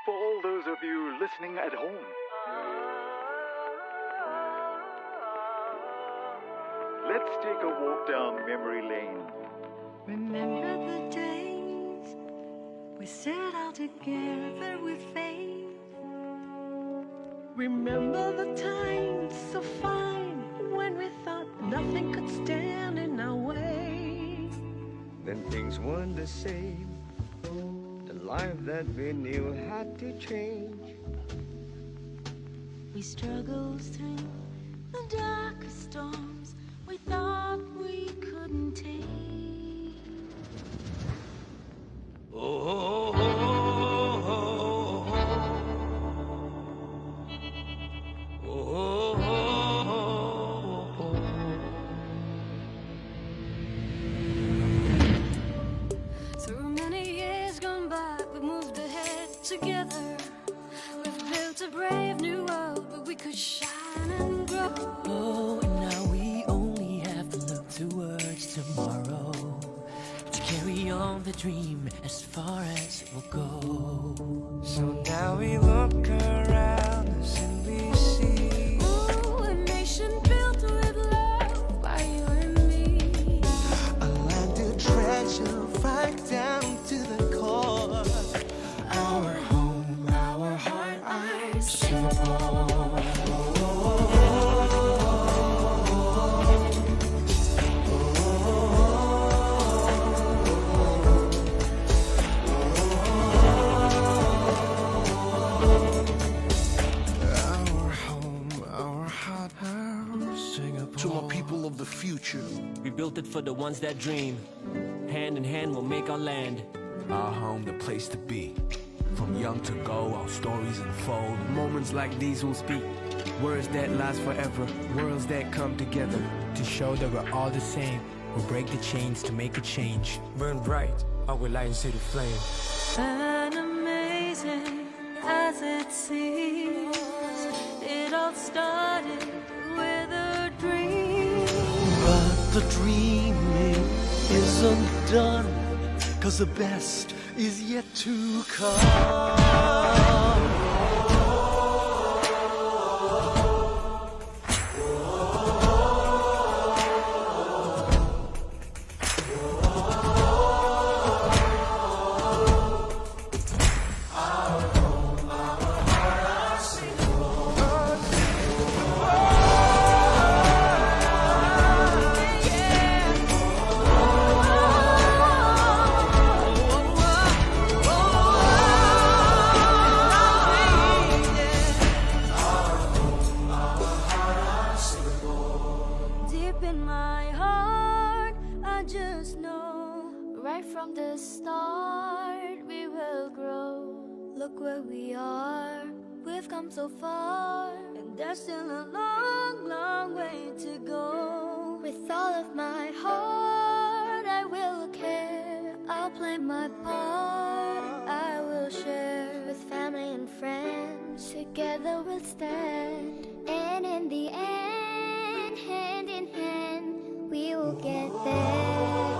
for all those of you listening at home. Let's take a walk down memory lane. Remember the days we set out together with faith. Remember the times so fine when we thought nothing could stand in our way. Then things weren't the same. The life that we knew had to change. We struggled through the darkest storms we thought we couldn't take. Oh, oh, oh, oh, oh, oh. Through many years gone by, we moved ahead together. We've built a brave new world where we could shine and grow. Oh, and now we only have to look towards tomorrow to carry on the dream as far as it will go. So now we look around us and we see Ooh, a nation built with love by you and me. A land to treasure right down to the core. Our home, our heart, our Singapore. To my people of the future, We built it for the ones that dream. Hand in hand we'll make our land. Our home, the place to be. From young to go, our stories unfold. Moments like these will speak. Words that last forever. Worlds that come together to show that we're all the same. We'll break the chains to make a change. burn bright, our light and city flame. And amazing as it seems, it all started with a dream. But the dreaming isn't done, 'cause the best is yet to come. Deep in my heart, I just know, right from the start, we will grow. Look where we are, we've come so far, and there's still a long, long way to go. With all of my heart, I will care. I'll play my part, I will share. With family and friends, together we'll stand. And in the end, hand in hand, we will get there.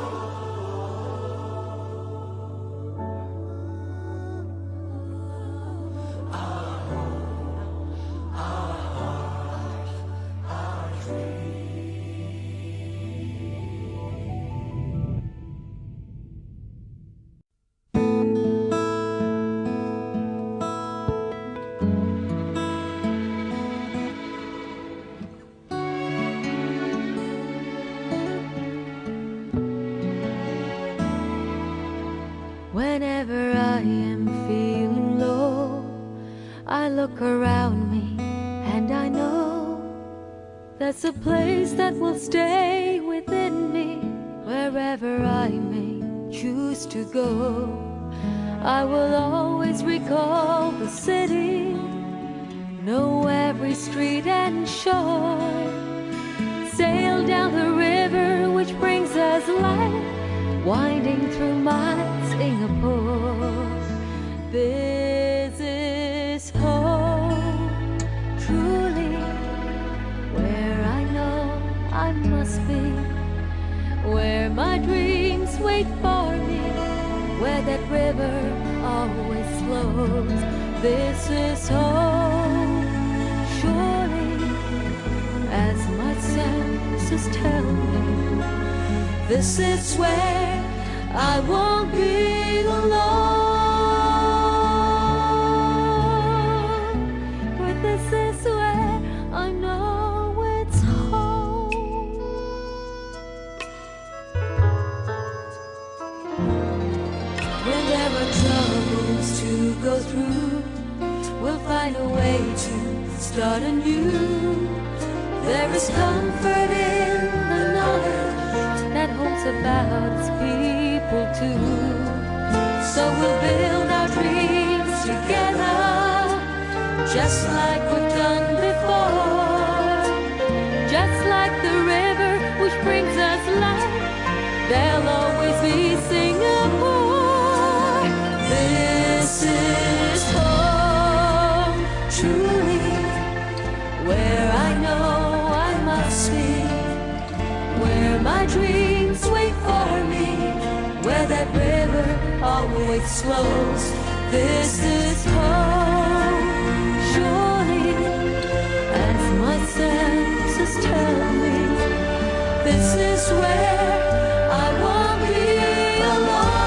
Whenever I am feeling low, I look around me and I know that's a place that will stay within me. Wherever I may choose to go, I will always recall the city, know every street and shore, sail down the river which brings us life, winding through my Singapore. This is home, truly, where I know I must be, where my dreams wait for me, where that river always flows. This is home, surely, as my senses tell me. This is where I won't be alone. But this is where I know it's home. When there are troubles to go through, we'll find a way to start anew. There is comfort in the knowledge that holds about its people too. So we'll build our dreams together, just like we've done before. Just like the river which brings us life, there'll always be Singapore. This is home, truly, where I know I must be, where my dreams wait for me, where that river always flows. This is home, surely, as my senses tell me. This is where I won't be alone.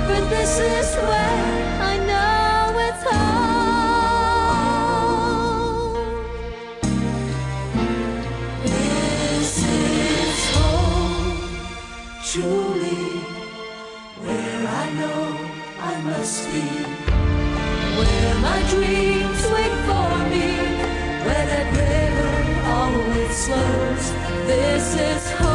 But this is where I know it's home. This is home, truly, where I know I must be, where my dreams wait for me, where that river always flows. This is home.